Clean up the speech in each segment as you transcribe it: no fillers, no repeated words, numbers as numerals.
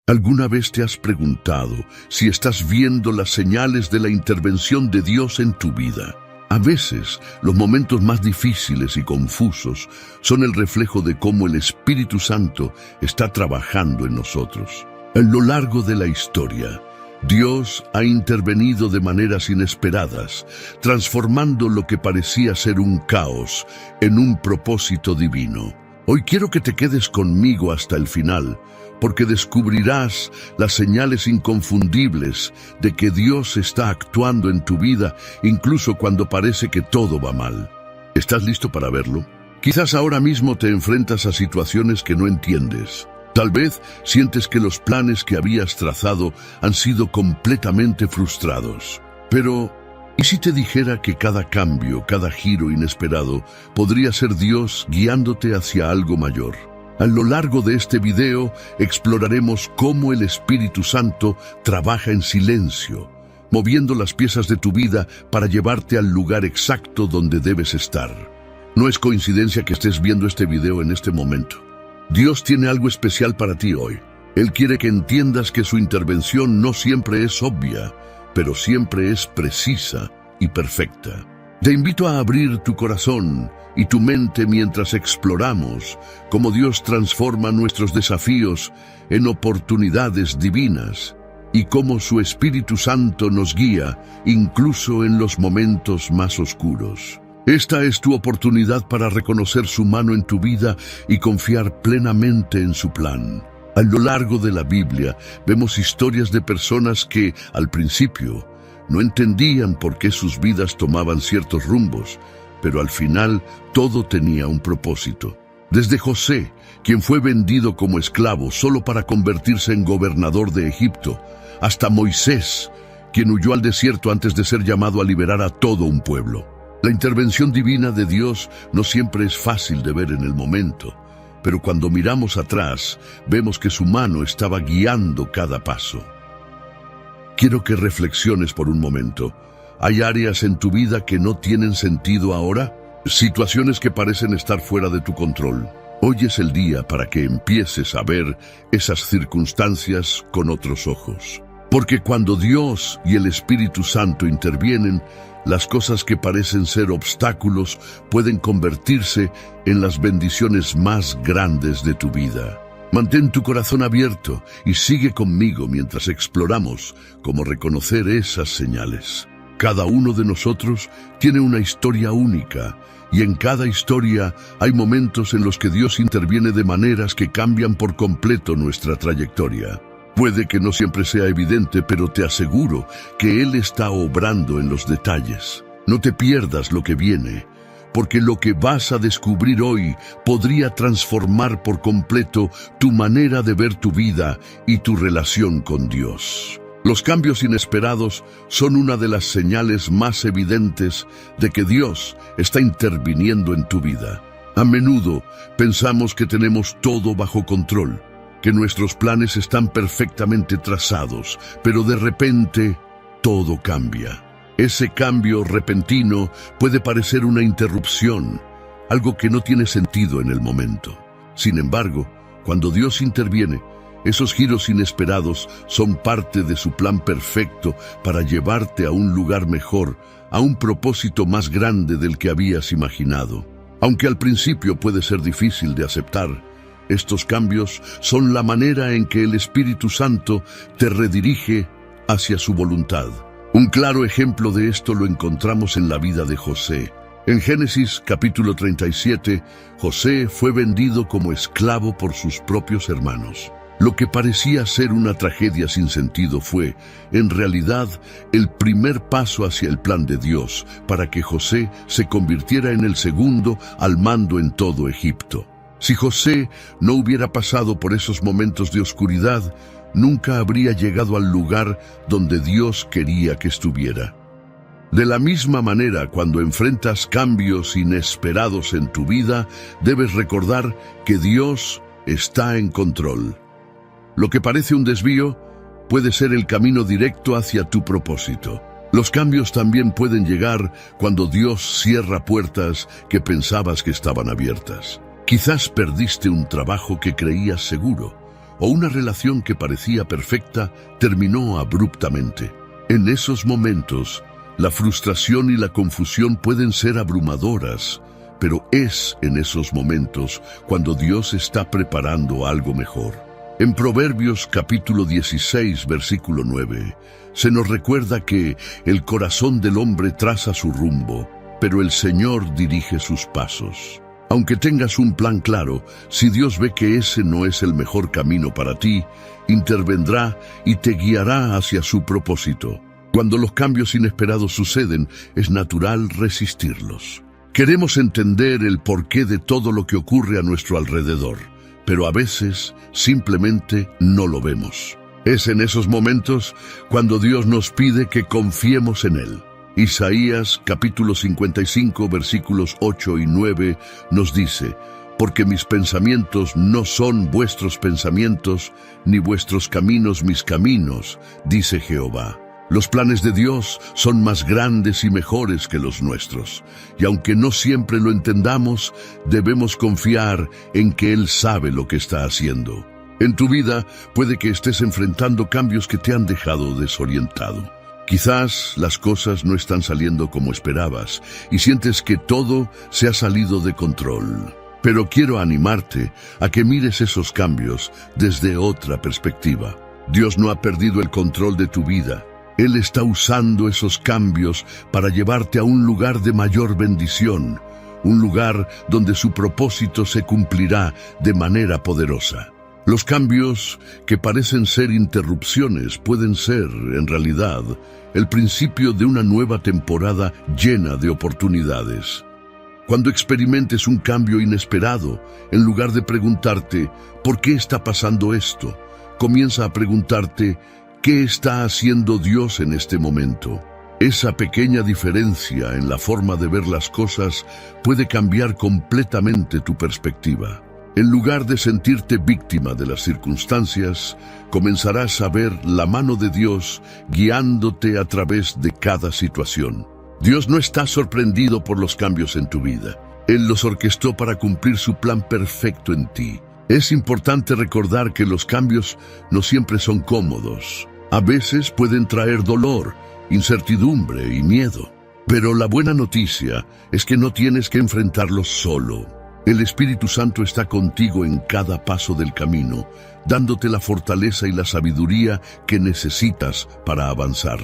¿Alguna vez te has preguntado si estás viendo las señales de la intervención de Dios en tu vida? A veces, los momentos más difíciles y confusos son el reflejo de cómo el Espíritu Santo está trabajando en nosotros. A lo largo de la historia, Dios ha intervenido de maneras inesperadas, transformando lo que parecía ser un caos en un propósito divino. Hoy quiero que te quedes conmigo hasta el final, porque descubrirás las señales inconfundibles de que Dios está actuando en tu vida, incluso cuando parece que todo va mal. ¿Estás listo para verlo? Quizás ahora mismo te enfrentas a situaciones que no entiendes. Tal vez sientes que los planes que habías trazado han sido completamente frustrados. Pero, ¿y si te dijera que cada cambio, cada giro inesperado, podría ser Dios guiándote hacia algo mayor? A lo largo de este video exploraremos cómo el Espíritu Santo trabaja en silencio, moviendo las piezas de tu vida para llevarte al lugar exacto donde debes estar. No es coincidencia que estés viendo este video en este momento. Dios tiene algo especial para ti hoy. Él quiere que entiendas que su intervención no siempre es obvia, pero siempre es precisa y perfecta. Te invito a abrir tu corazón y tu mente mientras exploramos cómo Dios transforma nuestros desafíos en oportunidades divinas y cómo su Espíritu Santo nos guía incluso en los momentos más oscuros. Esta es tu oportunidad para reconocer su mano en tu vida y confiar plenamente en su plan. A lo largo de la Biblia vemos historias de personas que, al principio, no entendían por qué sus vidas tomaban ciertos rumbos, pero al final todo tenía un propósito. Desde José, quien fue vendido como esclavo solo para convertirse en gobernador de Egipto, hasta Moisés, quien huyó al desierto antes de ser llamado a liberar a todo un pueblo. La intervención divina de Dios no siempre es fácil de ver en el momento, pero cuando miramos atrás, vemos que su mano estaba guiando cada paso. Quiero que reflexiones por un momento. ¿Hay áreas en tu vida que no tienen sentido ahora? Situaciones que parecen estar fuera de tu control. Hoy es el día para que empieces a ver esas circunstancias con otros ojos. Porque cuando Dios y el Espíritu Santo intervienen, las cosas que parecen ser obstáculos pueden convertirse en las bendiciones más grandes de tu vida. Mantén tu corazón abierto y sigue conmigo mientras exploramos cómo reconocer esas señales. Cada uno de nosotros tiene una historia única, y en cada historia hay momentos en los que Dios interviene de maneras que cambian por completo nuestra trayectoria. Puede que no siempre sea evidente, pero te aseguro que Él está obrando en los detalles. No te pierdas lo que viene, porque lo que vas a descubrir hoy podría transformar por completo tu manera de ver tu vida y tu relación con Dios. Los cambios inesperados son una de las señales más evidentes de que Dios está interviniendo en tu vida. A menudo pensamos que tenemos todo bajo control, que nuestros planes están perfectamente trazados, pero de repente todo cambia. Ese cambio repentino puede parecer una interrupción, algo que no tiene sentido en el momento. Sin embargo, cuando Dios interviene, esos giros inesperados son parte de su plan perfecto para llevarte a un lugar mejor, a un propósito más grande del que habías imaginado. Aunque al principio puede ser difícil de aceptar, estos cambios son la manera en que el Espíritu Santo te redirige hacia su voluntad. Un claro ejemplo de esto lo encontramos en la vida de José. En Génesis capítulo 37, José fue vendido como esclavo por sus propios hermanos. Lo que parecía ser una tragedia sin sentido fue, en realidad, el primer paso hacia el plan de Dios para que José se convirtiera en el segundo al mando en todo Egipto. Si José no hubiera pasado por esos momentos de oscuridad, nunca habría llegado al lugar donde Dios quería que estuviera. De la misma manera, cuando enfrentas cambios inesperados en tu vida, debes recordar que Dios está en control. Lo que parece un desvío puede ser el camino directo hacia tu propósito. Los cambios también pueden llegar cuando Dios cierra puertas que pensabas que estaban abiertas. Quizás perdiste un trabajo que creías seguro, o una relación que parecía perfecta terminó abruptamente. En esos momentos, la frustración y la confusión pueden ser abrumadoras, pero es en esos momentos cuando Dios está preparando algo mejor. En Proverbios capítulo 16, versículo 9, se nos recuerda que el corazón del hombre traza su rumbo, pero el Señor dirige sus pasos. Aunque tengas un plan claro, si Dios ve que ese no es el mejor camino para ti, intervendrá y te guiará hacia su propósito. Cuando los cambios inesperados suceden, es natural resistirlos. Queremos entender el porqué de todo lo que ocurre a nuestro alrededor, pero a veces simplemente no lo vemos. Es en esos momentos cuando Dios nos pide que confiemos en Él. Isaías capítulo 55 versículos 8 y 9 nos dice: porque mis pensamientos no son vuestros pensamientos, ni vuestros caminos mis caminos, dice Jehová. Los planes de Dios son más grandes y mejores que los nuestros, y aunque no siempre lo entendamos, debemos confiar en que Él sabe lo que está haciendo. En tu vida puede que estés enfrentando cambios que te han dejado desorientado. Quizás las cosas no están saliendo como esperabas y sientes que todo se ha salido de control. Pero quiero animarte a que mires esos cambios desde otra perspectiva. Dios no ha perdido el control de tu vida. Él está usando esos cambios para llevarte a un lugar de mayor bendición, un lugar donde su propósito se cumplirá de manera poderosa. Los cambios que parecen ser interrupciones pueden ser, en realidad, el principio de una nueva temporada llena de oportunidades. Cuando experimentes un cambio inesperado, en lugar de preguntarte ¿por qué está pasando esto?, comienza a preguntarte ¿qué está haciendo Dios en este momento? Esa pequeña diferencia en la forma de ver las cosas puede cambiar completamente tu perspectiva. En lugar de sentirte víctima de las circunstancias, comenzarás a ver la mano de Dios guiándote a través de cada situación. Dios no está sorprendido por los cambios en tu vida. Él los orquestó para cumplir su plan perfecto en ti. Es importante recordar que los cambios no siempre son cómodos. A veces pueden traer dolor, incertidumbre y miedo. Pero la buena noticia es que no tienes que enfrentarlos solo. El Espíritu Santo está contigo en cada paso del camino, dándote la fortaleza y la sabiduría que necesitas para avanzar.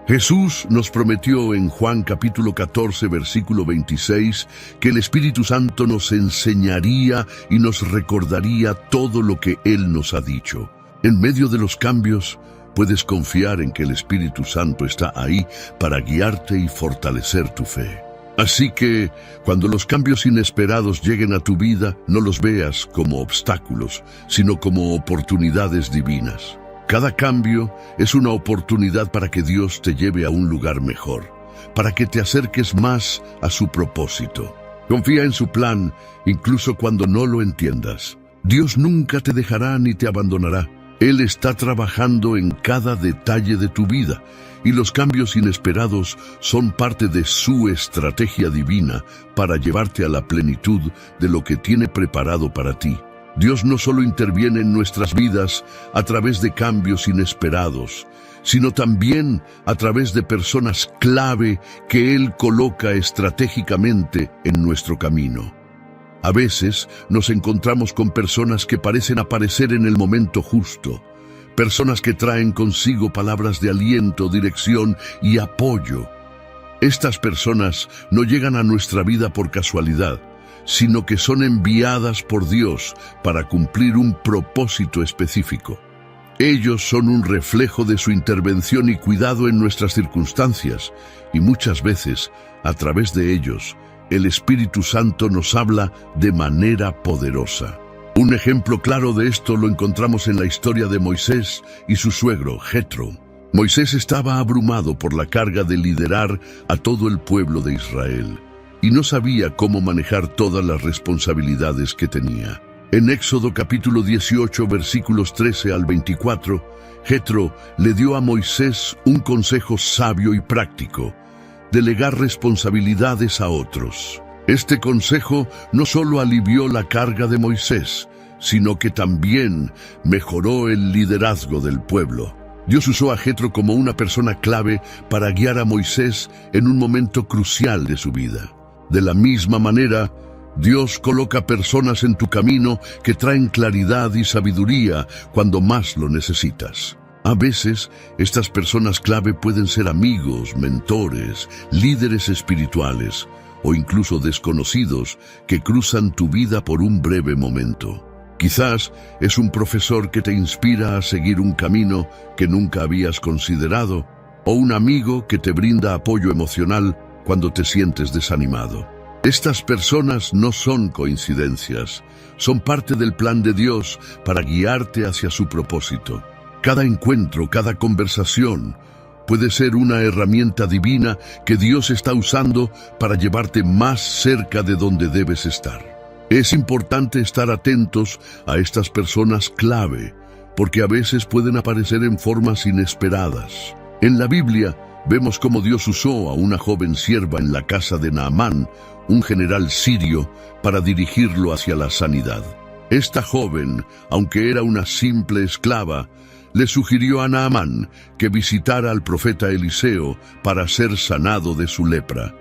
Jesús nos prometió en Juan capítulo 14, versículo 26, que el Espíritu Santo nos enseñaría y nos recordaría todo lo que Él nos ha dicho. En medio de los cambios, puedes confiar en que el Espíritu Santo está ahí para guiarte y fortalecer tu fe. Así que, cuando los cambios inesperados lleguen a tu vida, no los veas como obstáculos, sino como oportunidades divinas. Cada cambio es una oportunidad para que Dios te lleve a un lugar mejor, para que te acerques más a su propósito. Confía en su plan, incluso cuando no lo entiendas. Dios nunca te dejará ni te abandonará. Él está trabajando en cada detalle de tu vida, y los cambios inesperados son parte de su estrategia divina para llevarte a la plenitud de lo que tiene preparado para ti. Dios no solo interviene en nuestras vidas a través de cambios inesperados, sino también a través de personas clave que Él coloca estratégicamente en nuestro camino. A veces nos encontramos con personas que parecen aparecer en el momento justo, personas que traen consigo palabras de aliento, dirección y apoyo. Estas personas no llegan a nuestra vida por casualidad, sino que son enviadas por Dios para cumplir un propósito específico. Ellos son un reflejo de su intervención y cuidado en nuestras circunstancias, y muchas veces, a través de ellos, el Espíritu Santo nos habla de manera poderosa. Un ejemplo claro de esto lo encontramos en la historia de Moisés y su suegro, Jetro. Moisés estaba abrumado por la carga de liderar a todo el pueblo de Israel, y no sabía cómo manejar todas las responsabilidades que tenía. En Éxodo capítulo 18, versículos 13 al 24, Jetro le dio a Moisés un consejo sabio y práctico: delegar responsabilidades a otros. Este consejo no solo alivió la carga de Moisés, sino que también mejoró el liderazgo del pueblo. Dios usó a Jetro como una persona clave para guiar a Moisés en un momento crucial de su vida. De la misma manera, Dios coloca personas en tu camino que traen claridad y sabiduría cuando más lo necesitas. A veces, estas personas clave pueden ser amigos, mentores, líderes espirituales o incluso desconocidos que cruzan tu vida por un breve momento. Quizás es un profesor que te inspira a seguir un camino que nunca habías considerado, o un amigo que te brinda apoyo emocional cuando te sientes desanimado. Estas personas no son coincidencias, son parte del plan de Dios para guiarte hacia su propósito. Cada encuentro, cada conversación puede ser una herramienta divina que Dios está usando para llevarte más cerca de donde debes estar. Es importante estar atentos a estas personas clave, porque a veces pueden aparecer en formas inesperadas. En la Biblia vemos cómo Dios usó a una joven sierva en la casa de Naamán, un general sirio, para dirigirlo hacia la sanidad. Esta joven, aunque era una simple esclava, le sugirió a Naamán que visitara al profeta Eliseo para ser sanado de su lepra.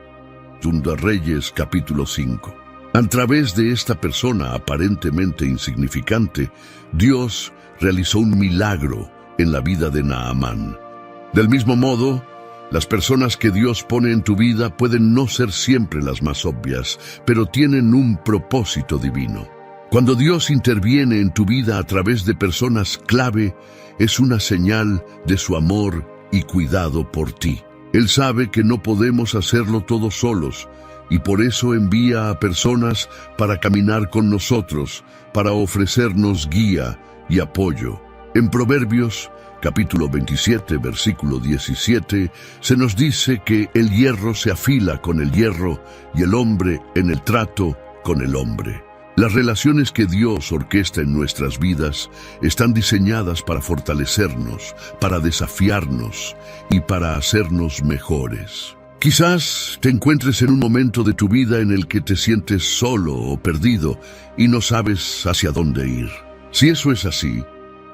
Segunda Reyes, capítulo 5. A través de esta persona aparentemente insignificante, Dios realizó un milagro en la vida de Naamán. Del mismo modo, las personas que Dios pone en tu vida pueden no ser siempre las más obvias, pero tienen un propósito divino. Cuando Dios interviene en tu vida a través de personas clave, es una señal de su amor y cuidado por ti. Él sabe que no podemos hacerlo todos solos, y por eso envía a personas para caminar con nosotros, para ofrecernos guía y apoyo. En Proverbios, capítulo 27, versículo 17, se nos dice que el hierro se afila con el hierro y el hombre en el trato con el hombre. Las relaciones que Dios orquesta en nuestras vidas están diseñadas para fortalecernos, para desafiarnos y para hacernos mejores. Quizás te encuentres en un momento de tu vida en el que te sientes solo o perdido y no sabes hacia dónde ir. Si eso es así,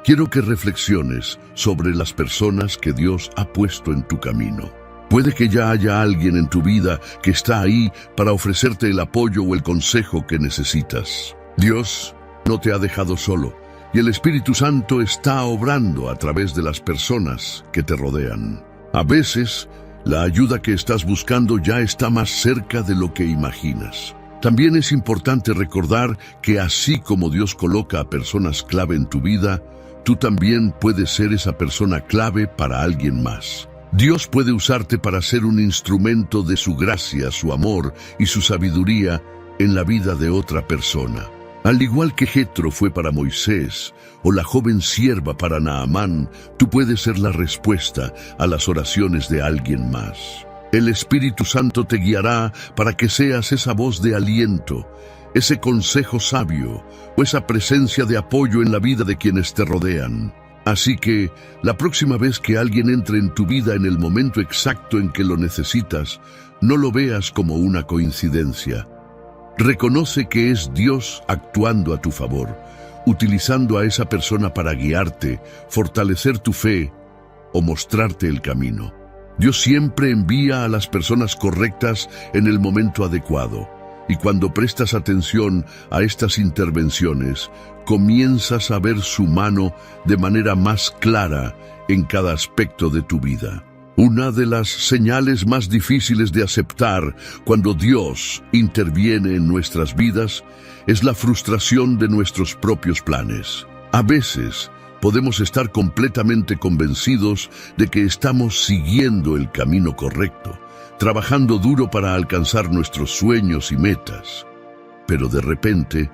quiero que reflexiones sobre las personas que Dios ha puesto en tu camino. Puede que ya haya alguien en tu vida que está ahí para ofrecerte el apoyo o el consejo que necesitas. Dios no te ha dejado solo, y el Espíritu Santo está obrando a través de las personas que te rodean. A veces, la ayuda que estás buscando ya está más cerca de lo que imaginas. También es importante recordar que así como Dios coloca a personas clave en tu vida, tú también puedes ser esa persona clave para alguien más. Dios puede usarte para ser un instrumento de su gracia, su amor y su sabiduría en la vida de otra persona. Al igual que Jetro fue para Moisés o la joven sierva para Naamán, tú puedes ser la respuesta a las oraciones de alguien más. El Espíritu Santo te guiará para que seas esa voz de aliento, ese consejo sabio o esa presencia de apoyo en la vida de quienes te rodean. Así que, la próxima vez que alguien entre en tu vida en el momento exacto en que lo necesitas, no lo veas como una coincidencia. Reconoce que es Dios actuando a tu favor, utilizando a esa persona para guiarte, fortalecer tu fe o mostrarte el camino. Dios siempre envía a las personas correctas en el momento adecuado. Y cuando prestas atención a estas intervenciones, comienzas a ver su mano de manera más clara en cada aspecto de tu vida. Una de las señales más difíciles de aceptar cuando Dios interviene en nuestras vidas es la frustración de nuestros propios planes. A veces podemos estar completamente convencidos de que estamos siguiendo el camino correcto, trabajando duro para alcanzar nuestros sueños y metas. Pero de repente,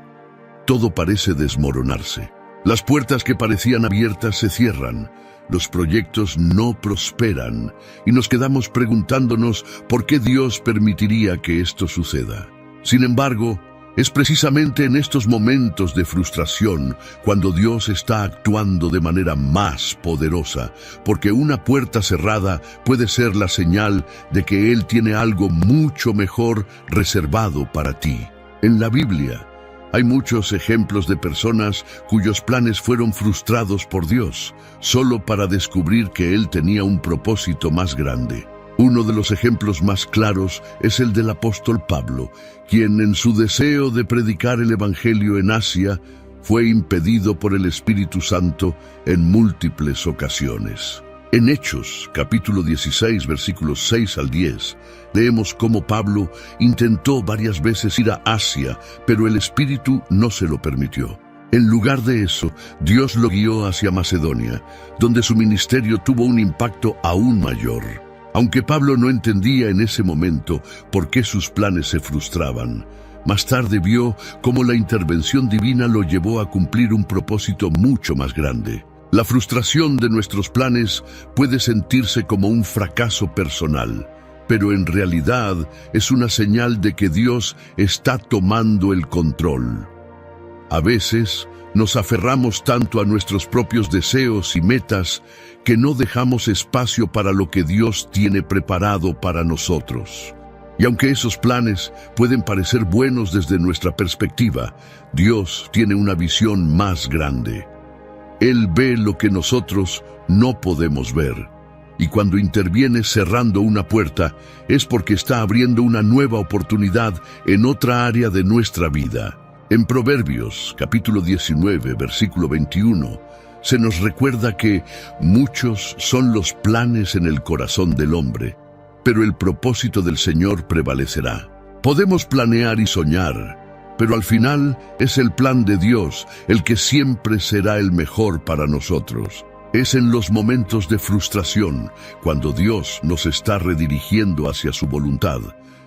todo parece desmoronarse. Las puertas que parecían abiertas se cierran, los proyectos no prosperan y nos quedamos preguntándonos por qué Dios permitiría que esto suceda. Sin embargo, es precisamente en estos momentos de frustración cuando Dios está actuando de manera más poderosa, porque una puerta cerrada puede ser la señal de que Él tiene algo mucho mejor reservado para ti. En la Biblia, Hay muchos ejemplos de personas cuyos planes fueron frustrados por Dios, solo para descubrir que Él tenía un propósito más grande. Uno de los ejemplos más claros es el del apóstol Pablo, quien en su deseo de predicar el Evangelio en Asia, fue impedido por el Espíritu Santo en múltiples ocasiones. En Hechos, capítulo 16, versículos 6 al 10, leemos cómo Pablo intentó varias veces ir a Asia, pero el Espíritu no se lo permitió. En lugar de eso, Dios lo guió hacia Macedonia, donde su ministerio tuvo un impacto aún mayor. Aunque Pablo no entendía en ese momento por qué sus planes se frustraban, más tarde vio cómo la intervención divina lo llevó a cumplir un propósito mucho más grande. La frustración de nuestros planes puede sentirse como un fracaso personal, pero en realidad es una señal de que Dios está tomando el control. A veces nos aferramos tanto a nuestros propios deseos y metas que no dejamos espacio para lo que Dios tiene preparado para nosotros. Y aunque esos planes pueden parecer buenos desde nuestra perspectiva, Dios tiene una visión más grande. Él ve lo que nosotros no podemos ver. Y cuando interviene cerrando una puerta, es porque está abriendo una nueva oportunidad en otra área de nuestra vida. En Proverbios, capítulo 19, versículo 21, se nos recuerda que muchos son los planes en el corazón del hombre, pero el propósito del Señor prevalecerá. Podemos planear y soñar, pero al final es el plan de Dios el que siempre será el mejor para nosotros. Es en los momentos de frustración cuando Dios nos está redirigiendo hacia su voluntad,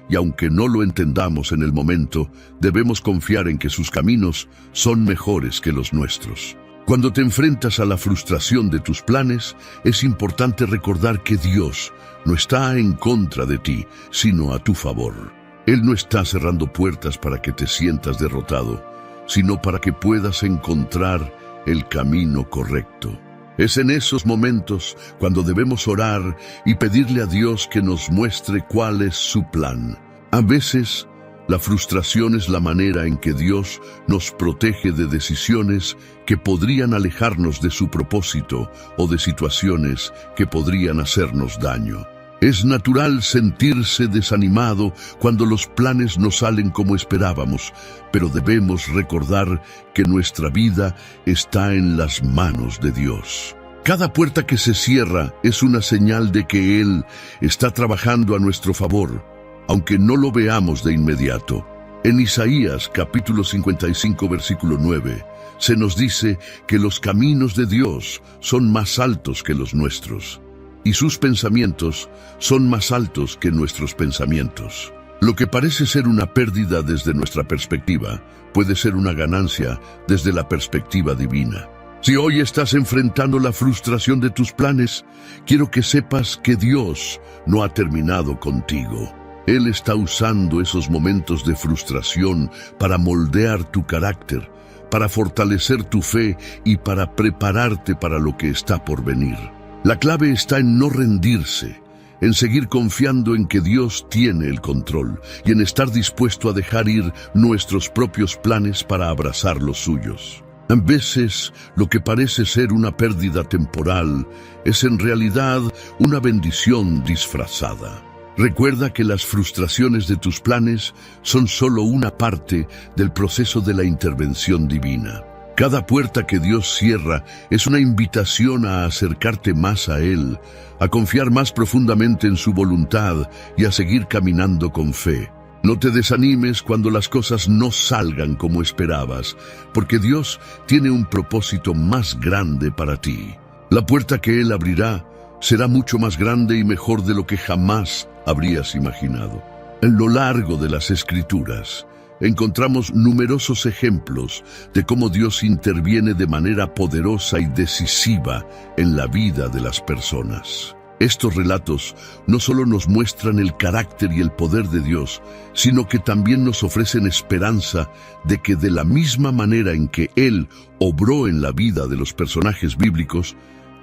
y aunque no lo entendamos en el momento, debemos confiar en que sus caminos son mejores que los nuestros. Cuando te enfrentas a la frustración de tus planes, es importante recordar que Dios no está en contra de ti, sino a tu favor. Él no está cerrando puertas para que te sientas derrotado, sino para que puedas encontrar el camino correcto. Es en esos momentos cuando debemos orar y pedirle a Dios que nos muestre cuál es su plan. A veces, la frustración es la manera en que Dios nos protege de decisiones que podrían alejarnos de su propósito o de situaciones que podrían hacernos daño. Es natural sentirse desanimado cuando los planes no salen como esperábamos, pero debemos recordar que nuestra vida está en las manos de Dios. Cada puerta que se cierra es una señal de que Él está trabajando a nuestro favor, aunque no lo veamos de inmediato. En Isaías, capítulo 55, versículo 9, se nos dice que los caminos de Dios son más altos que los nuestros, y sus pensamientos son más altos que nuestros pensamientos. Lo que parece ser una pérdida desde nuestra perspectiva, puede ser una ganancia desde la perspectiva divina. Si hoy estás enfrentando la frustración de tus planes, quiero que sepas que Dios no ha terminado contigo. Él está usando esos momentos de frustración para moldear tu carácter, para fortalecer tu fe y para prepararte para lo que está por venir. La clave está en no rendirse, en seguir confiando en que Dios tiene el control y en estar dispuesto a dejar ir nuestros propios planes para abrazar los suyos. A veces, lo que parece ser una pérdida temporal es en realidad una bendición disfrazada. Recuerda que las frustraciones de tus planes son solo una parte del proceso de la intervención divina. Cada puerta que Dios cierra es una invitación a acercarte más a Él, a confiar más profundamente en su voluntad y a seguir caminando con fe. No te desanimes cuando las cosas no salgan como esperabas, porque Dios tiene un propósito más grande para ti. La puerta que Él abrirá será mucho más grande y mejor de lo que jamás habrías imaginado. En lo largo de las Escrituras, encontramos numerosos ejemplos de cómo Dios interviene de manera poderosa y decisiva en la vida de las personas. Estos relatos no solo nos muestran el carácter y el poder de Dios, sino que también nos ofrecen esperanza de que de la misma manera en que Él obró en la vida de los personajes bíblicos,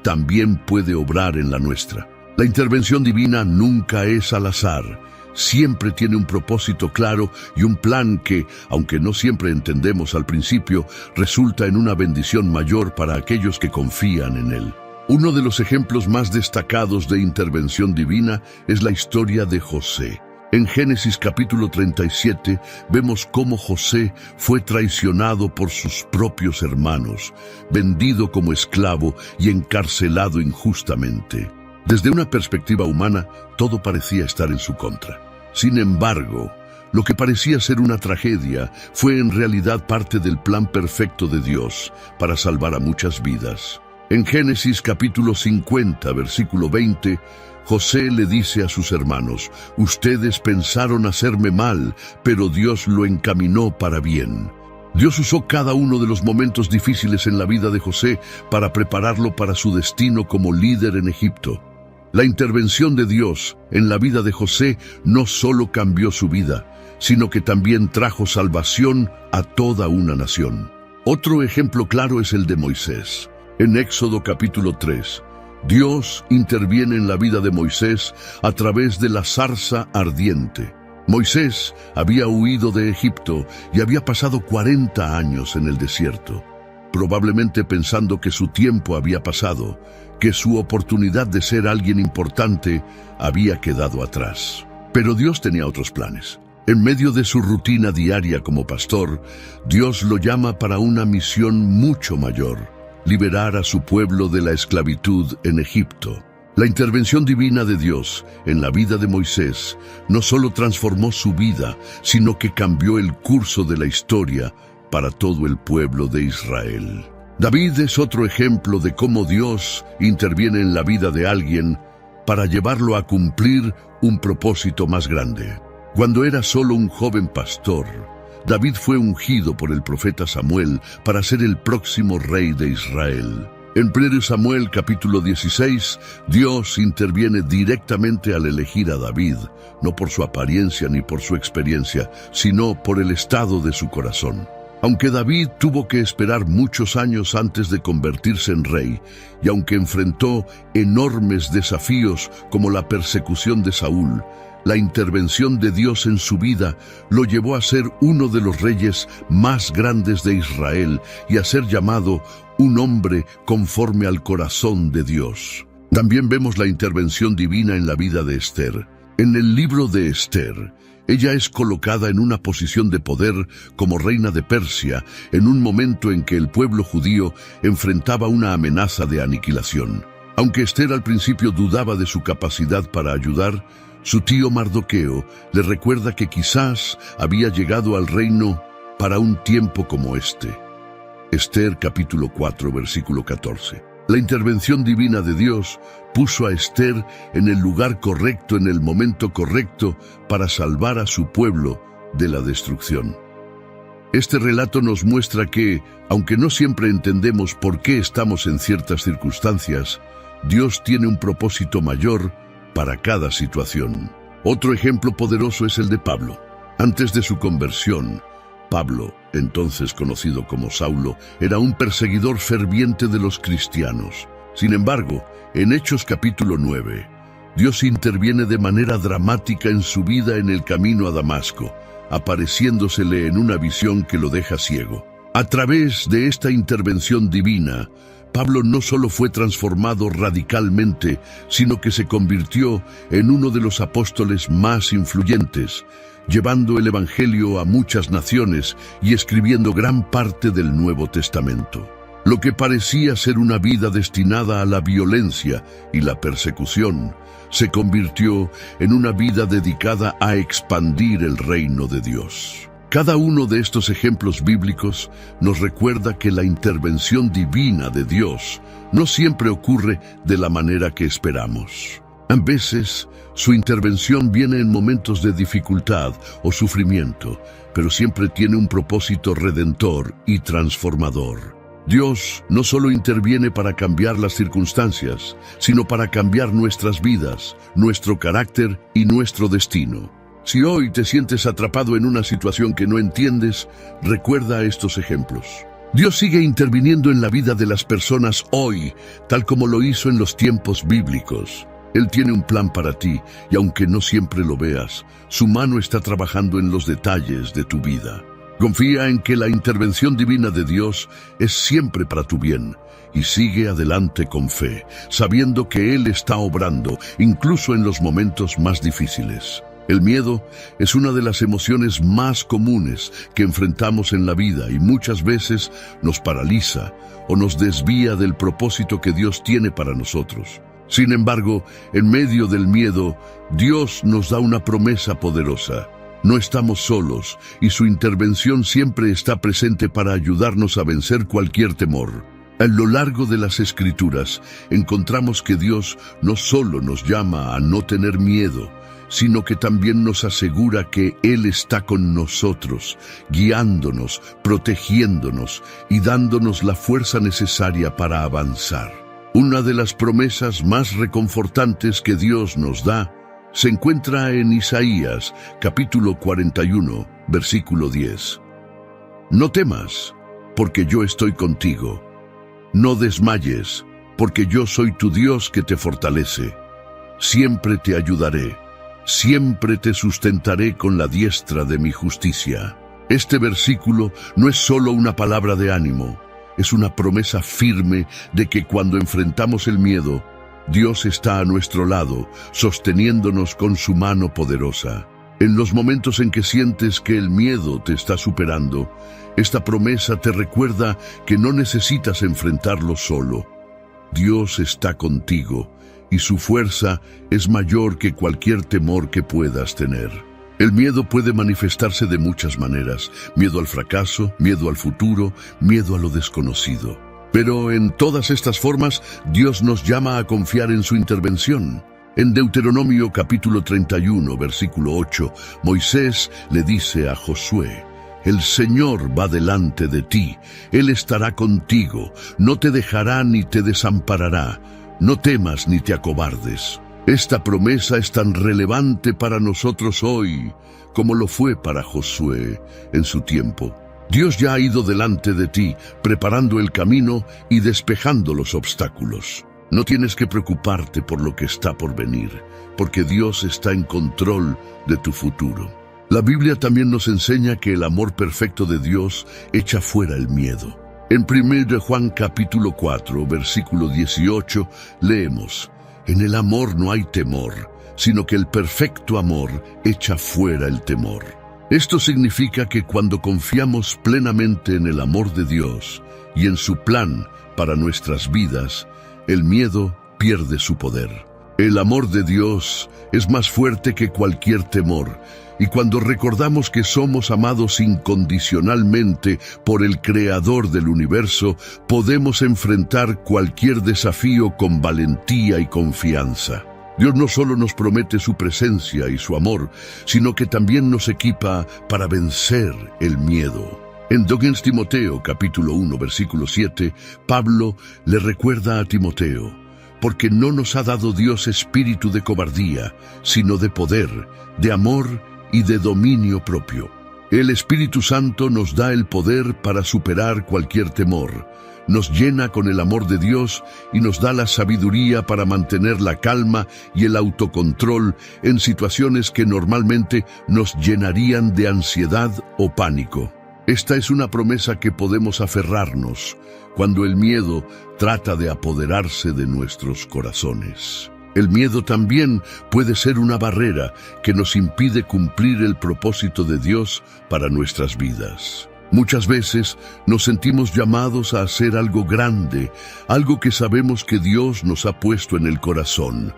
también puede obrar en la nuestra. La intervención divina nunca es al azar, siempre tiene un propósito claro y un plan que, aunque no siempre entendemos al principio, resulta en una bendición mayor para aquellos que confían en Él. Uno de los ejemplos más destacados de intervención divina es la historia de José. En Génesis capítulo 37 vemos cómo José fue traicionado por sus propios hermanos, vendido como esclavo y encarcelado injustamente. Desde una perspectiva humana, todo parecía estar en su contra. Sin embargo, lo que parecía ser una tragedia fue en realidad parte del plan perfecto de Dios para salvar a muchas vidas. En Génesis capítulo 50, versículo 20, José le dice a sus hermanos: «Ustedes pensaron hacerme mal, pero Dios lo encaminó para bien». Dios usó cada uno de los momentos difíciles en la vida de José para prepararlo para su destino como líder en Egipto. La intervención de Dios en la vida de José no solo cambió su vida, sino que también trajo salvación a toda una nación. Otro ejemplo claro es el de Moisés. En Éxodo capítulo 3, Dios interviene en la vida de Moisés a través de la zarza ardiente. Moisés había huido de Egipto y había pasado 40 años en el desierto, probablemente pensando que su tiempo había pasado, que su oportunidad de ser alguien importante había quedado atrás. Pero Dios tenía otros planes. En medio de su rutina diaria como pastor, Dios lo llama para una misión mucho mayor: liberar a su pueblo de la esclavitud en Egipto. La intervención divina de Dios en la vida de Moisés no solo transformó su vida, sino que cambió el curso de la historia para todo el pueblo de Israel. David es otro ejemplo de cómo Dios interviene en la vida de alguien para llevarlo a cumplir un propósito más grande. Cuando era solo un joven pastor, David fue ungido por el profeta Samuel para ser el próximo rey de Israel. En 1 Samuel capítulo 16, Dios interviene directamente al elegir a David, no por su apariencia ni por su experiencia, sino por el estado de su corazón. Aunque David tuvo que esperar muchos años antes de convertirse en rey, y aunque enfrentó enormes desafíos como la persecución de Saúl, la intervención de Dios en su vida lo llevó a ser uno de los reyes más grandes de Israel y a ser llamado un hombre conforme al corazón de Dios. También vemos la intervención divina en la vida de Esther. En el libro de Esther, ella es colocada en una posición de poder como reina de Persia en un momento en que el pueblo judío enfrentaba una amenaza de aniquilación. Aunque Esther al principio dudaba de su capacidad para ayudar, su tío Mardoqueo le recuerda que quizás había llegado al reino para un tiempo como este. Esther capítulo 4, versículo 14. La intervención divina de Dios puso a Esther en el lugar correcto en el momento correcto para salvar a su pueblo de la destrucción. Este relato nos muestra que, aunque no siempre entendemos por qué estamos en ciertas circunstancias, Dios tiene un propósito mayor para cada situación. Otro ejemplo poderoso es el de Pablo. Antes de su conversión, Pablo, entonces conocido como Saulo, era un perseguidor ferviente de los cristianos. Sin embargo, en Hechos capítulo 9, Dios interviene de manera dramática en su vida en el camino a Damasco, apareciéndosele en una visión que lo deja ciego. A través de esta intervención divina, Pablo no solo fue transformado radicalmente, sino que se convirtió en uno de los apóstoles más influyentes, llevando el Evangelio a muchas naciones y escribiendo gran parte del Nuevo Testamento. Lo que parecía ser una vida destinada a la violencia y la persecución, se convirtió en una vida dedicada a expandir el reino de Dios. Cada uno de estos ejemplos bíblicos nos recuerda que la intervención divina de Dios no siempre ocurre de la manera que esperamos. A veces, su intervención viene en momentos de dificultad o sufrimiento, pero siempre tiene un propósito redentor y transformador. Dios no solo interviene para cambiar las circunstancias, sino para cambiar nuestras vidas, nuestro carácter y nuestro destino. Si hoy te sientes atrapado en una situación que no entiendes, recuerda estos ejemplos. Dios sigue interviniendo en la vida de las personas hoy, tal como lo hizo en los tiempos bíblicos. Él tiene un plan para ti, y aunque no siempre lo veas, su mano está trabajando en los detalles de tu vida. Confía en que la intervención divina de Dios es siempre para tu bien, y sigue adelante con fe, sabiendo que Él está obrando, incluso en los momentos más difíciles. El miedo es una de las emociones más comunes que enfrentamos en la vida y muchas veces nos paraliza o nos desvía del propósito que Dios tiene para nosotros. Sin embargo, en medio del miedo, Dios nos da una promesa poderosa. No estamos solos y su intervención siempre está presente para ayudarnos a vencer cualquier temor. A lo largo de las Escrituras encontramos que Dios no solo nos llama a no tener miedo, sino que también nos asegura que Él está con nosotros, guiándonos, protegiéndonos y dándonos la fuerza necesaria para avanzar. Una de las promesas más reconfortantes que Dios nos da se encuentra en Isaías, capítulo 41, versículo 10. No temas, porque yo estoy contigo. No desmayes, porque yo soy tu Dios que te fortalece. Siempre te ayudaré. Siempre te sustentaré con la diestra de mi justicia. Este versículo no es solo una palabra de ánimo, es una promesa firme de que cuando enfrentamos el miedo, Dios está a nuestro lado, sosteniéndonos con su mano poderosa. En los momentos en que sientes que el miedo te está superando, esta promesa te recuerda que no necesitas enfrentarlo solo. Dios está contigo, y su fuerza es mayor que cualquier temor que puedas tener. El miedo puede manifestarse de muchas maneras: miedo al fracaso, miedo al futuro, miedo a lo desconocido. Pero en todas estas formas, Dios nos llama a confiar en su intervención. En Deuteronomio capítulo 31, versículo 8, Moisés le dice a Josué: El Señor va delante de ti, Él estará contigo, no te dejará ni te desamparará. No temas ni te acobardes. Esta promesa es tan relevante para nosotros hoy como lo fue para Josué en su tiempo. Dios ya ha ido delante de ti, preparando el camino y despejando los obstáculos. No tienes que preocuparte por lo que está por venir, porque Dios está en control de tu futuro. La Biblia también nos enseña que el amor perfecto de Dios echa fuera el miedo. En 1 Juan capítulo 4, versículo 18, leemos: En el amor no hay temor, sino que el perfecto amor echa fuera el temor. Esto significa que cuando confiamos plenamente en el amor de Dios y en su plan para nuestras vidas, el miedo pierde su poder. El amor de Dios es más fuerte que cualquier temor, y cuando recordamos que somos amados incondicionalmente por el Creador del universo, podemos enfrentar cualquier desafío con valentía y confianza. Dios no solo nos promete su presencia y su amor, sino que también nos equipa para vencer el miedo. En 2 Timoteo capítulo 1, versículo 7, Pablo le recuerda a Timoteo: Porque no nos ha dado Dios espíritu de cobardía, sino de poder, de amor y de dominio propio. El Espíritu Santo nos da el poder para superar cualquier temor, nos llena con el amor de Dios y nos da la sabiduría para mantener la calma y el autocontrol en situaciones que normalmente nos llenarían de ansiedad o pánico. Esta es una promesa que podemos aferrarnos cuando el miedo trata de apoderarse de nuestros corazones. El miedo también puede ser una barrera que nos impide cumplir el propósito de Dios para nuestras vidas. Muchas veces nos sentimos llamados a hacer algo grande, algo que sabemos que Dios nos ha puesto en el corazón,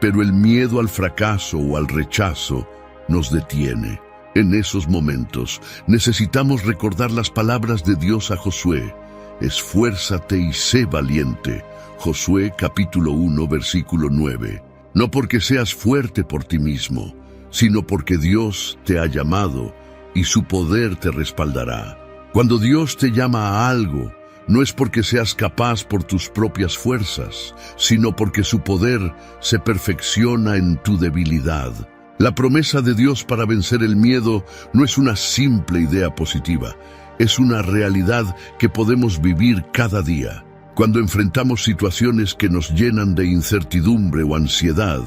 pero el miedo al fracaso o al rechazo nos detiene. En esos momentos necesitamos recordar las palabras de Dios a Josué: Esfuérzate y sé valiente. Josué capítulo 1, versículo 9. No porque seas fuerte por ti mismo, sino porque Dios te ha llamado y su poder te respaldará. Cuando Dios te llama a algo, no es porque seas capaz por tus propias fuerzas, sino porque su poder se perfecciona en tu debilidad. La promesa de Dios para vencer el miedo no es una simple idea positiva, es una realidad que podemos vivir cada día. Cuando enfrentamos situaciones que nos llenan de incertidumbre o ansiedad,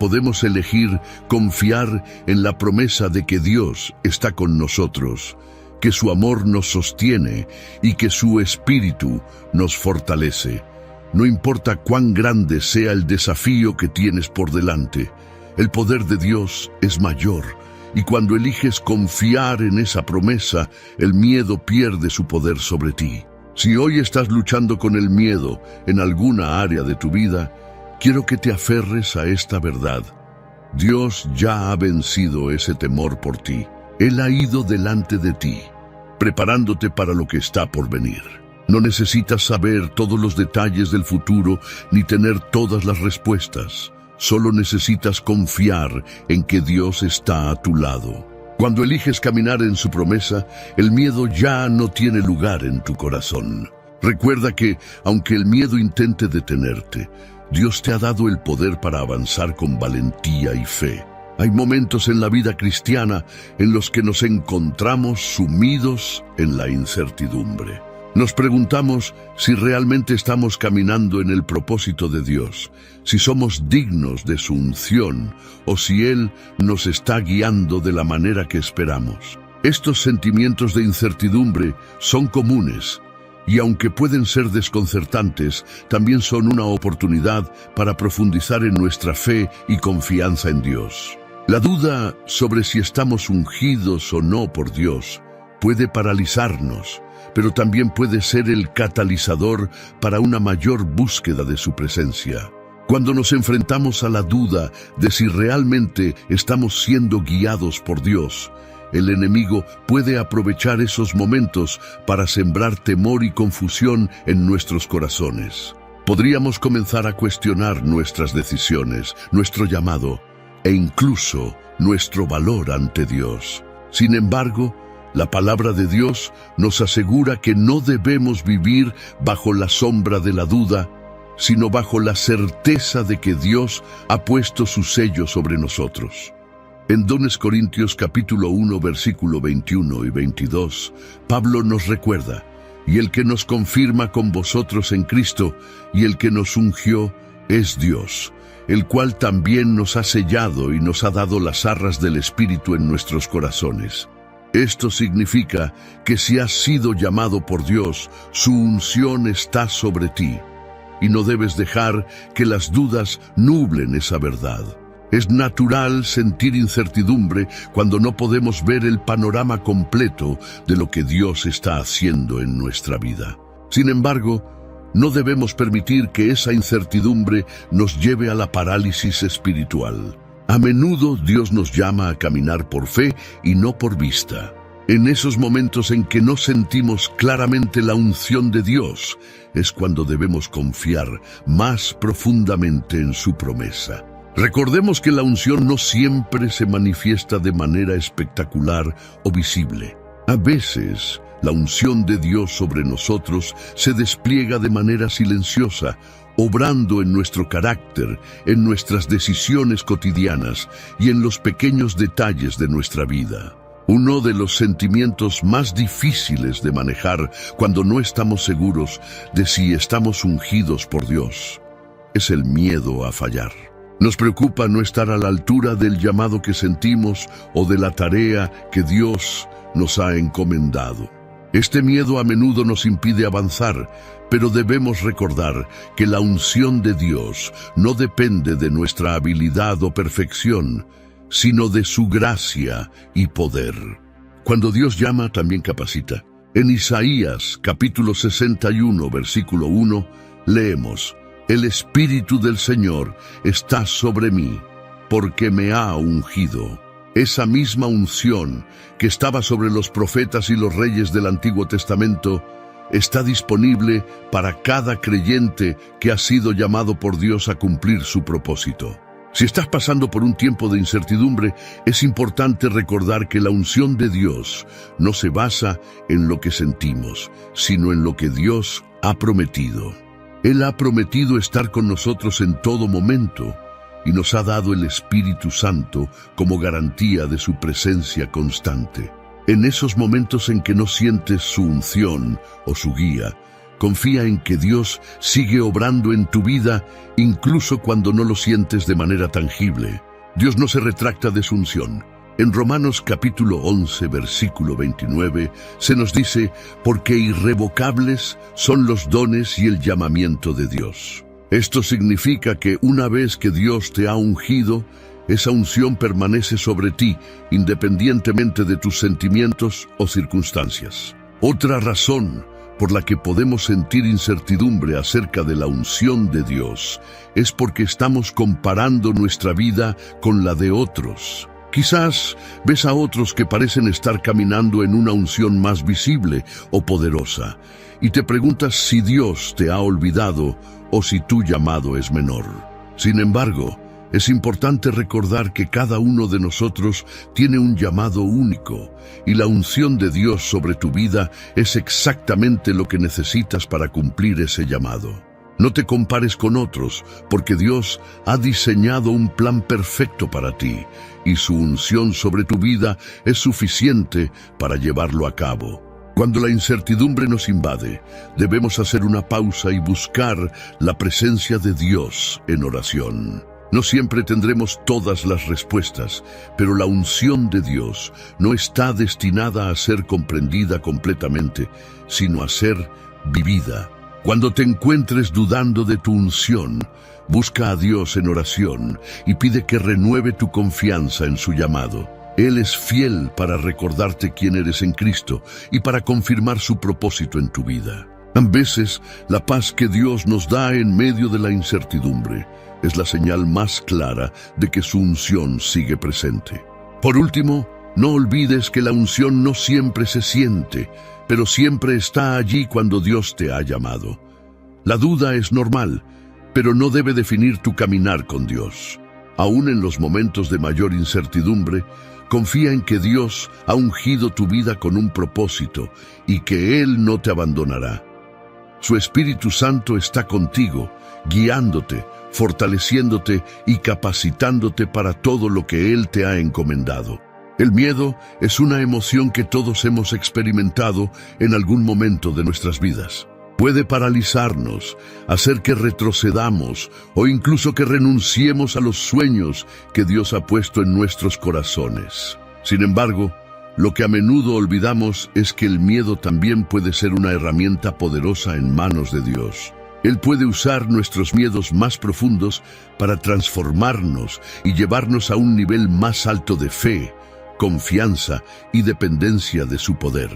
podemos elegir confiar en la promesa de que Dios está con nosotros, que su amor nos sostiene y que su espíritu nos fortalece. No importa cuán grande sea el desafío que tienes por delante, el poder de Dios es mayor, y cuando eliges confiar en esa promesa, el miedo pierde su poder sobre ti. Si hoy estás luchando con el miedo en alguna área de tu vida, quiero que te aferres a esta verdad. Dios ya ha vencido ese temor por ti. Él ha ido delante de ti, preparándote para lo que está por venir. No necesitas saber todos los detalles del futuro ni tener todas las respuestas. Solo necesitas confiar en que Dios está a tu lado. Cuando eliges caminar en su promesa, el miedo ya no tiene lugar en tu corazón. Recuerda que, aunque el miedo intente detenerte, Dios te ha dado el poder para avanzar con valentía y fe. Hay momentos en la vida cristiana en los que nos encontramos sumidos en la incertidumbre. Nos preguntamos si realmente estamos caminando en el propósito de Dios, si somos dignos de su unción o si Él nos está guiando de la manera que esperamos. Estos sentimientos de incertidumbre son comunes y aunque pueden ser desconcertantes, también son una oportunidad para profundizar en nuestra fe y confianza en Dios. La duda sobre si estamos ungidos o no por Dios puede paralizarnos, pero también puede ser el catalizador para una mayor búsqueda de su presencia. Cuando nos enfrentamos a la duda de si realmente estamos siendo guiados por Dios, el enemigo puede aprovechar esos momentos para sembrar temor y confusión en nuestros corazones. Podríamos comenzar a cuestionar nuestras decisiones, nuestro llamado e incluso nuestro valor ante Dios. Sin embargo, la palabra de Dios nos asegura que no debemos vivir bajo la sombra de la duda, sino bajo la certeza de que Dios ha puesto su sello sobre nosotros. En 2 Corintios capítulo 1, versículo 21 y 22, Pablo nos recuerda: y el que nos confirma con vosotros en Cristo, y el que nos ungió, es Dios, el cual también nos ha sellado y nos ha dado las arras del Espíritu en nuestros corazones. Esto significa que si has sido llamado por Dios, su unción está sobre ti, y no debes dejar que las dudas nublen esa verdad. Es natural sentir incertidumbre cuando no podemos ver el panorama completo de lo que Dios está haciendo en nuestra vida. Sin embargo, no debemos permitir que esa incertidumbre nos lleve a la parálisis espiritual. A menudo Dios nos llama a caminar por fe y no por vista. En esos momentos en que no sentimos claramente la unción de Dios, es cuando debemos confiar más profundamente en su promesa. Recordemos que la unción no siempre se manifiesta de manera espectacular o visible. A veces, la unción de Dios sobre nosotros se despliega de manera silenciosa, obrando en nuestro carácter, en nuestras decisiones cotidianas y en los pequeños detalles de nuestra vida. Uno de los sentimientos más difíciles de manejar cuando no estamos seguros de si estamos ungidos por Dios es el miedo a fallar. Nos preocupa no estar a la altura del llamado que sentimos o de la tarea que Dios nos ha encomendado. Este miedo a menudo nos impide avanzar, pero debemos recordar que la unción de Dios no depende de nuestra habilidad o perfección, sino de su gracia y poder. Cuando Dios llama, también capacita. En Isaías, capítulo 61, versículo 1, leemos: El Espíritu del Señor está sobre mí, porque me ha ungido. Esa misma unción que estaba sobre los profetas y los reyes del Antiguo Testamento está disponible para cada creyente que ha sido llamado por Dios a cumplir su propósito. Si estás pasando por un tiempo de incertidumbre, es importante recordar que la unción de Dios no se basa en lo que sentimos, sino en lo que Dios ha prometido. Él ha prometido estar con nosotros en todo momento y nos ha dado el Espíritu Santo como garantía de su presencia constante. En esos momentos en que no sientes su unción o su guía, Confía en que Dios sigue obrando en tu vida incluso cuando no lo sientes de manera tangible. Dios no se retracta de su unción. En Romanos capítulo 11, versículo 29, se nos dice, porque irrevocables son los dones y el llamamiento de Dios. Esto significa que una vez que Dios te ha ungido, esa unción permanece sobre ti, independientemente de tus sentimientos o circunstancias. Otra razón por la que podemos sentir incertidumbre acerca de la unción de Dios es porque estamos comparando nuestra vida con la de otros. Quizás ves a otros que parecen estar caminando en una unción más visible o poderosa, y te preguntas si Dios te ha olvidado o si tu llamado es menor. Sin embargo, es importante recordar que cada uno de nosotros tiene un llamado único, y la unción de Dios sobre tu vida es exactamente lo que necesitas para cumplir ese llamado. No te compares con otros, porque Dios ha diseñado un plan perfecto para ti, y su unción sobre tu vida es suficiente para llevarlo a cabo. Cuando la incertidumbre nos invade, debemos hacer una pausa y buscar la presencia de Dios en oración. No siempre tendremos todas las respuestas, pero la unción de Dios no está destinada a ser comprendida completamente, sino a ser vivida. Cuando te encuentres dudando de tu unción, busca a Dios en oración y pide que renueve tu confianza en su llamado. Él es fiel para recordarte quién eres en Cristo y para confirmar su propósito en tu vida. A veces, la paz que Dios nos da en medio de la incertidumbre es la señal más clara de que su unción sigue presente. Por último, no olvides que la unción no siempre se siente, pero siempre está allí cuando Dios te ha llamado. La duda es normal, pero no debe definir tu caminar con Dios. Aún en los momentos de mayor incertidumbre, confía en que Dios ha ungido tu vida con un propósito y que Él no te abandonará. Su Espíritu Santo está contigo, guiándote, fortaleciéndote y capacitándote para todo lo que Él te ha encomendado. El miedo es una emoción que todos hemos experimentado en algún momento de nuestras vidas. Puede paralizarnos, hacer que retrocedamos o incluso que renunciemos a los sueños que Dios ha puesto en nuestros corazones. Sin embargo, lo que a menudo olvidamos es que el miedo también puede ser una herramienta poderosa en manos de Dios. Él puede usar nuestros miedos más profundos para transformarnos y llevarnos a un nivel más alto de fe, confianza y dependencia de su poder.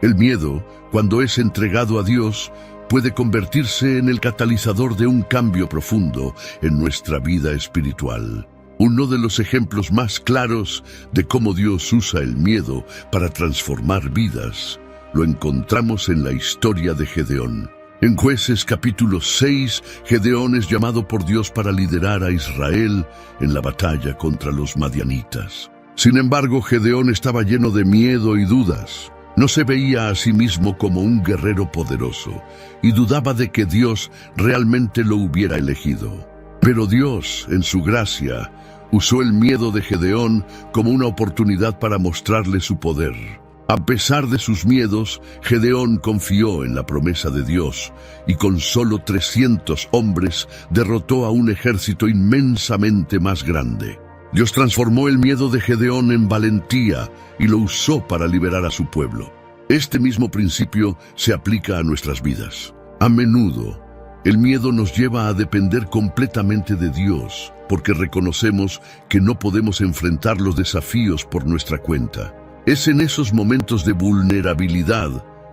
El miedo, cuando es entregado a Dios, puede convertirse en el catalizador de un cambio profundo en nuestra vida espiritual. Uno de los ejemplos más claros de cómo Dios usa el miedo para transformar vidas lo encontramos en la historia de Gedeón. En Jueces capítulo 6, Gedeón es llamado por Dios para liderar a Israel en la batalla contra los madianitas. Sin embargo, Gedeón estaba lleno de miedo y dudas. No se veía a sí mismo como un guerrero poderoso y dudaba de que Dios realmente lo hubiera elegido. Pero Dios, en su gracia, usó el miedo de Gedeón como una oportunidad para mostrarle su poder. A pesar de sus miedos, Gedeón confió en la promesa de Dios y con solo 300 hombres derrotó a un ejército inmensamente más grande. Dios transformó el miedo de Gedeón en valentía y lo usó para liberar a su pueblo. Este mismo principio se aplica a nuestras vidas. A menudo, el miedo nos lleva a depender completamente de Dios, porque reconocemos que no podemos enfrentar los desafíos por nuestra cuenta. Es en esos momentos de vulnerabilidad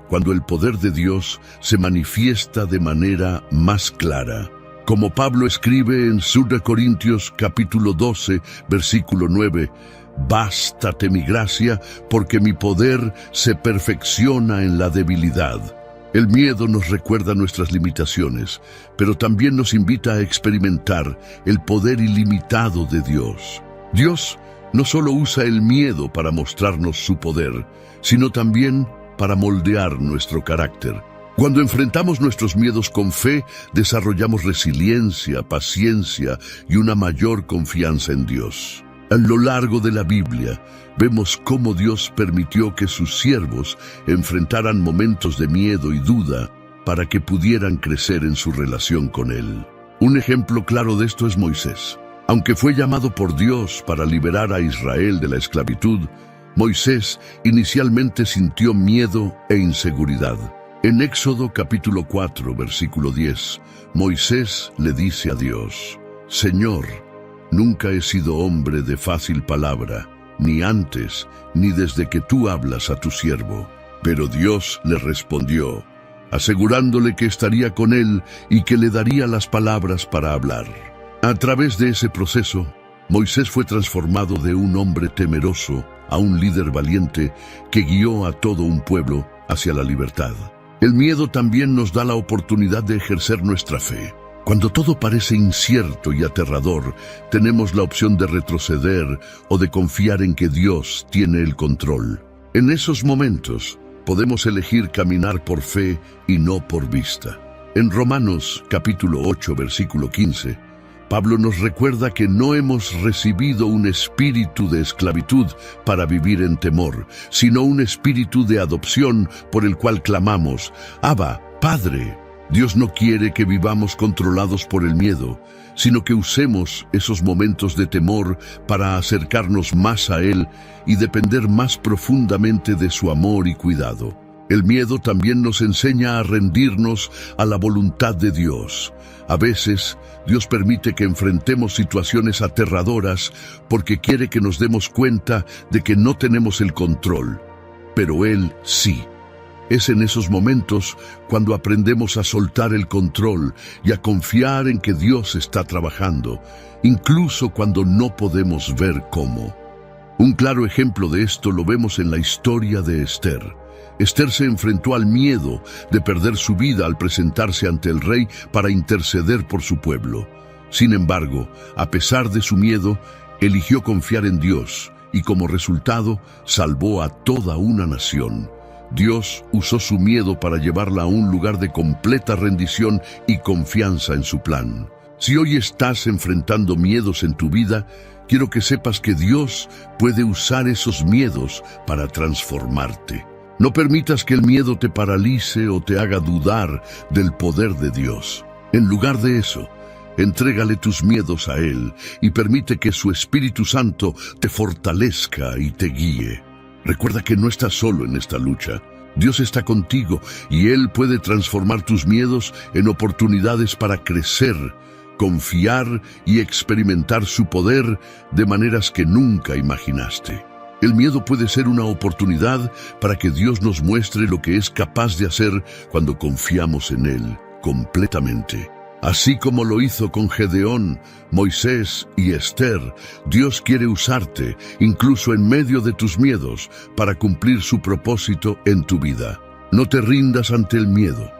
cuando el poder de Dios se manifiesta de manera más clara. Como Pablo escribe en 2 Corintios capítulo 12, versículo 9, «Bástate mi gracia, porque mi poder se perfecciona en la debilidad». El miedo nos recuerda nuestras limitaciones, pero también nos invita a experimentar el poder ilimitado de Dios. Dios no solo usa el miedo para mostrarnos su poder, sino también para moldear nuestro carácter. Cuando enfrentamos nuestros miedos con fe, desarrollamos resiliencia, paciencia y una mayor confianza en Dios. A lo largo de la Biblia, vemos cómo Dios permitió que sus siervos enfrentaran momentos de miedo y duda, para que pudieran crecer en su relación con Él. Un ejemplo claro de esto es Moisés. Aunque fue llamado por Dios para liberar a Israel de la esclavitud, Moisés inicialmente sintió miedo e inseguridad. En Éxodo capítulo 4, versículo 10, Moisés le dice a Dios: Señor, nunca he sido hombre de fácil palabra, ni antes, ni desde que tú hablas a tu siervo. Pero Dios le respondió, asegurándole que estaría con él y que le daría las palabras para hablar. A través de ese proceso, Moisés fue transformado de un hombre temeroso a un líder valiente que guió a todo un pueblo hacia la libertad. El miedo también nos da la oportunidad de ejercer nuestra fe. Cuando todo parece incierto y aterrador, tenemos la opción de retroceder o de confiar en que Dios tiene el control. En esos momentos, podemos elegir caminar por fe y no por vista. En Romanos capítulo 8, versículo 15, Pablo nos recuerda que no hemos recibido un espíritu de esclavitud para vivir en temor, sino un espíritu de adopción por el cual clamamos: Abba, Padre. Dios no quiere que vivamos controlados por el miedo, sino que usemos esos momentos de temor para acercarnos más a Él y depender más profundamente de su amor y cuidado. El miedo también nos enseña a rendirnos a la voluntad de Dios. A veces, Dios permite que enfrentemos situaciones aterradoras porque quiere que nos demos cuenta de que no tenemos el control, pero Él sí. Es en esos momentos cuando aprendemos a soltar el control y a confiar en que Dios está trabajando, incluso cuando no podemos ver cómo. Un claro ejemplo de esto lo vemos en la historia de Esther. Esther se enfrentó al miedo de perder su vida al presentarse ante el rey para interceder por su pueblo. Sin embargo, a pesar de su miedo, eligió confiar en Dios y como resultado salvó a toda una nación. Dios usó su miedo para llevarla a un lugar de completa rendición y confianza en su plan. Si hoy estás enfrentando miedos en tu vida, quiero que sepas que Dios puede usar esos miedos para transformarte. No permitas que el miedo te paralice o te haga dudar del poder de Dios. En lugar de eso, entrégale tus miedos a Él y permite que su Espíritu Santo te fortalezca y te guíe. Recuerda que no estás solo en esta lucha. Dios está contigo y Él puede transformar tus miedos en oportunidades para crecer, confiar y experimentar su poder de maneras que nunca imaginaste. El miedo puede ser una oportunidad para que Dios nos muestre lo que es capaz de hacer cuando confiamos en Él completamente. Así como lo hizo con Gedeón, Moisés y Esther, Dios quiere usarte, incluso en medio de tus miedos, para cumplir su propósito en tu vida. No te rindas ante el miedo,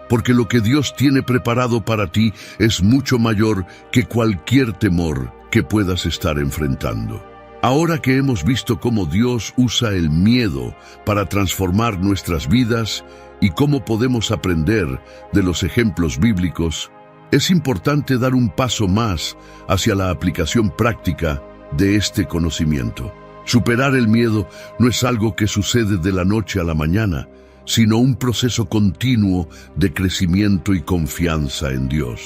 porque lo que Dios tiene preparado para ti es mucho mayor que cualquier temor que puedas estar enfrentando. Ahora que hemos visto cómo Dios usa el miedo para transformar nuestras vidas y cómo podemos aprender de los ejemplos bíblicos, es importante dar un paso más hacia la aplicación práctica de este conocimiento. Superar el miedo no es algo que sucede de la noche a la mañana, sino un proceso continuo de crecimiento y confianza en Dios.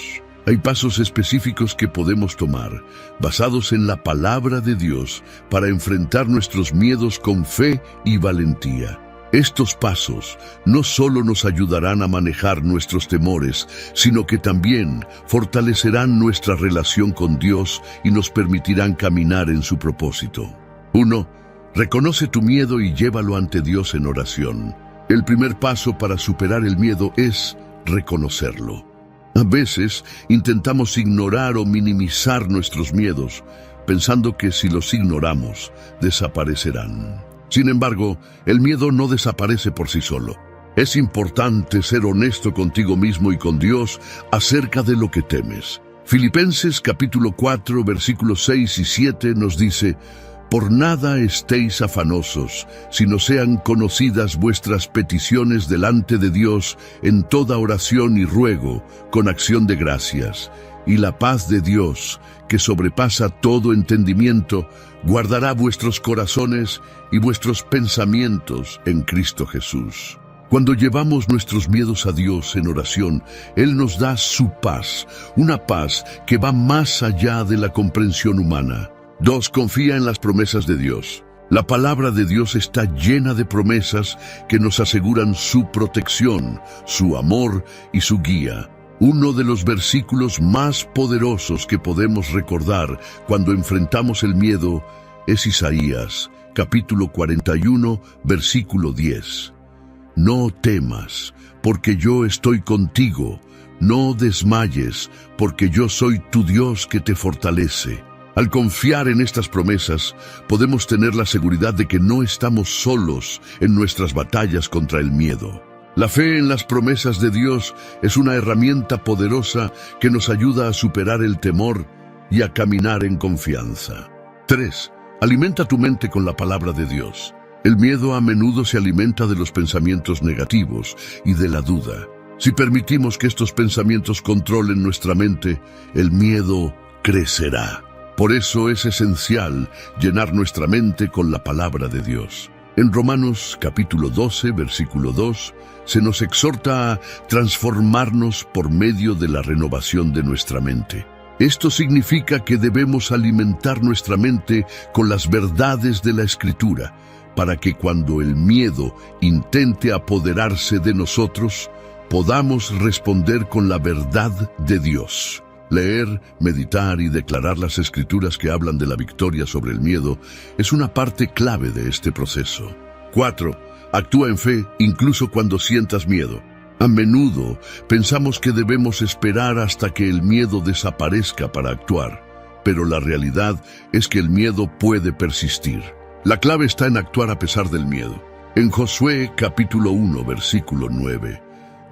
Hay pasos específicos que podemos tomar, basados en la palabra de Dios, para enfrentar nuestros miedos con fe y valentía. Estos pasos no solo nos ayudarán a manejar nuestros temores, sino que también fortalecerán nuestra relación con Dios y nos permitirán caminar en su propósito. 1. Reconoce tu miedo y llévalo ante Dios en oración. El primer paso para superar el miedo es reconocerlo. A veces intentamos ignorar o minimizar nuestros miedos, pensando que si los ignoramos, desaparecerán. Sin embargo, el miedo no desaparece por sí solo. Es importante ser honesto contigo mismo y con Dios acerca de lo que temes. Filipenses capítulo 4, versículos 6 y 7 nos dice: Por nada estéis afanosos, sino sean conocidas vuestras peticiones delante de Dios en toda oración y ruego, con acción de gracias. Y la paz de Dios, que sobrepasa todo entendimiento, guardará vuestros corazones y vuestros pensamientos en Cristo Jesús. Cuando llevamos nuestros miedos a Dios en oración, Él nos da su paz, una paz que va más allá de la comprensión humana. 2. Confía en las promesas de Dios. La palabra de Dios está llena de promesas que nos aseguran su protección, su amor y su guía. Uno de los versículos más poderosos que podemos recordar cuando enfrentamos el miedo es Isaías, capítulo 41, versículo 10. No temas, porque yo estoy contigo. No desmayes, porque yo soy tu Dios que te fortalece. Al confiar en estas promesas, podemos tener la seguridad de que no estamos solos en nuestras batallas contra el miedo. La fe en las promesas de Dios es una herramienta poderosa que nos ayuda a superar el temor y a caminar en confianza. 3. Alimenta tu mente con la palabra de Dios. El miedo a menudo se alimenta de los pensamientos negativos y de la duda. Si permitimos que estos pensamientos controlen nuestra mente, el miedo crecerá. Por eso es esencial llenar nuestra mente con la palabra de Dios. En Romanos capítulo 12, versículo 2, se nos exhorta a transformarnos por medio de la renovación de nuestra mente. Esto significa que debemos alimentar nuestra mente con las verdades de la Escritura, para que cuando el miedo intente apoderarse de nosotros, podamos responder con la verdad de Dios. Leer, meditar y declarar las Escrituras que hablan de la victoria sobre el miedo es una parte clave de este proceso. 4. Actúa en fe incluso cuando sientas miedo. A menudo pensamos que debemos esperar hasta que el miedo desaparezca para actuar, pero la realidad es que el miedo puede persistir. La clave está en actuar a pesar del miedo. En Josué capítulo 1, versículo 9,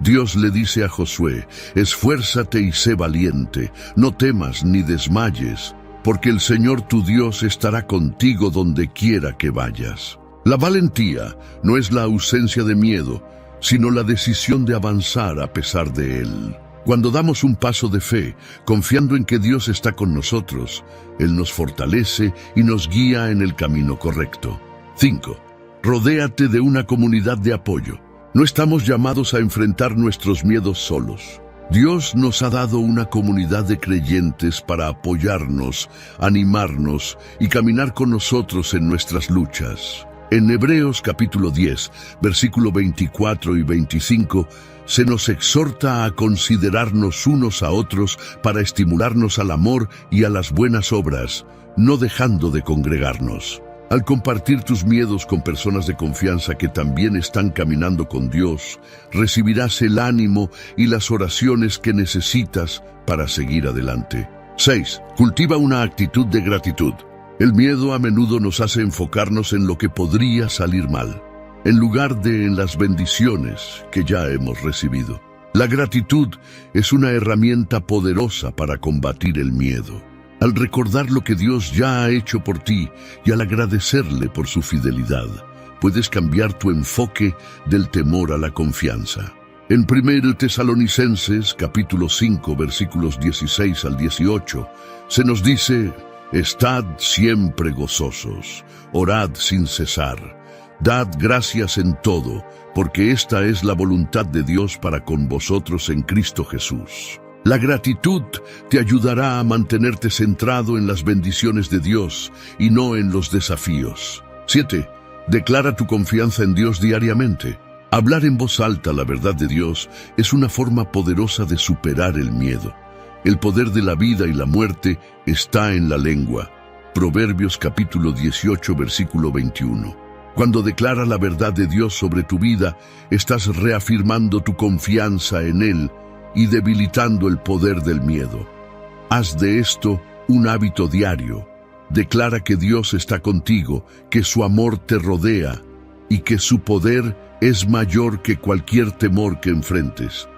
Dios le dice a Josué: esfuérzate y sé valiente, no temas ni desmayes, porque el Señor tu Dios estará contigo donde quiera que vayas. La valentía no es la ausencia de miedo, sino la decisión de avanzar a pesar de él. Cuando damos un paso de fe, confiando en que Dios está con nosotros, Él nos fortalece y nos guía en el camino correcto. 5. Rodéate de una comunidad de apoyo. No estamos llamados a enfrentar nuestros miedos solos. Dios nos ha dado una comunidad de creyentes para apoyarnos, animarnos y caminar con nosotros en nuestras luchas. En Hebreos capítulo 10, versículo 24 y 25, se nos exhorta a considerarnos unos a otros para estimularnos al amor y a las buenas obras, no dejando de congregarnos. Al compartir tus miedos con personas de confianza que también están caminando con Dios, recibirás el ánimo y las oraciones que necesitas para seguir adelante. 6. Cultiva una actitud de gratitud. El miedo a menudo nos hace enfocarnos en lo que podría salir mal, en lugar de en las bendiciones que ya hemos recibido. La gratitud es una herramienta poderosa para combatir el miedo. Al recordar lo que Dios ya ha hecho por ti y al agradecerle por su fidelidad, puedes cambiar tu enfoque del temor a la confianza. En 1 Tesalonicenses, capítulo 5, versículos 16 al 18, se nos dice: estad siempre gozosos, orad sin cesar, dad gracias en todo, porque esta es la voluntad de Dios para con vosotros en Cristo Jesús. La gratitud te ayudará a mantenerte centrado en las bendiciones de Dios y no en los desafíos. 7. Declara tu confianza en Dios diariamente. Hablar en voz alta la verdad de Dios es una forma poderosa de superar el miedo. El poder de la vida y la muerte está en la lengua. Proverbios capítulo 18, versículo 21. Cuando declaras la verdad de Dios sobre tu vida, estás reafirmando tu confianza en Él y debilitando el poder del miedo. Haz de esto un hábito diario. Declara que Dios está contigo, que su amor te rodea y que su poder es mayor que cualquier temor que enfrentes.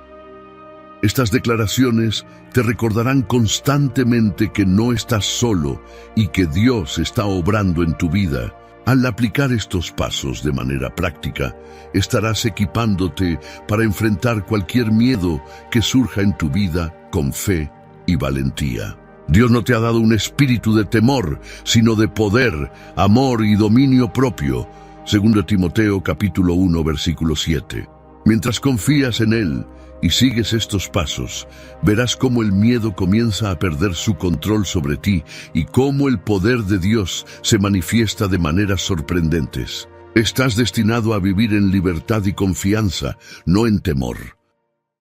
Estas declaraciones te recordarán constantemente que no estás solo y que Dios está obrando en tu vida. Al aplicar estos pasos de manera práctica, estarás equipándote para enfrentar cualquier miedo que surja en tu vida con fe y valentía. Dios no te ha dado un espíritu de temor, sino de poder, amor y dominio propio. 2 Timoteo capítulo 1, versículo 7. Mientras confías en Él y sigues estos pasos, verás cómo el miedo comienza a perder su control sobre ti y cómo el poder de Dios se manifiesta de maneras sorprendentes. Estás destinado a vivir en libertad y confianza, no en temor.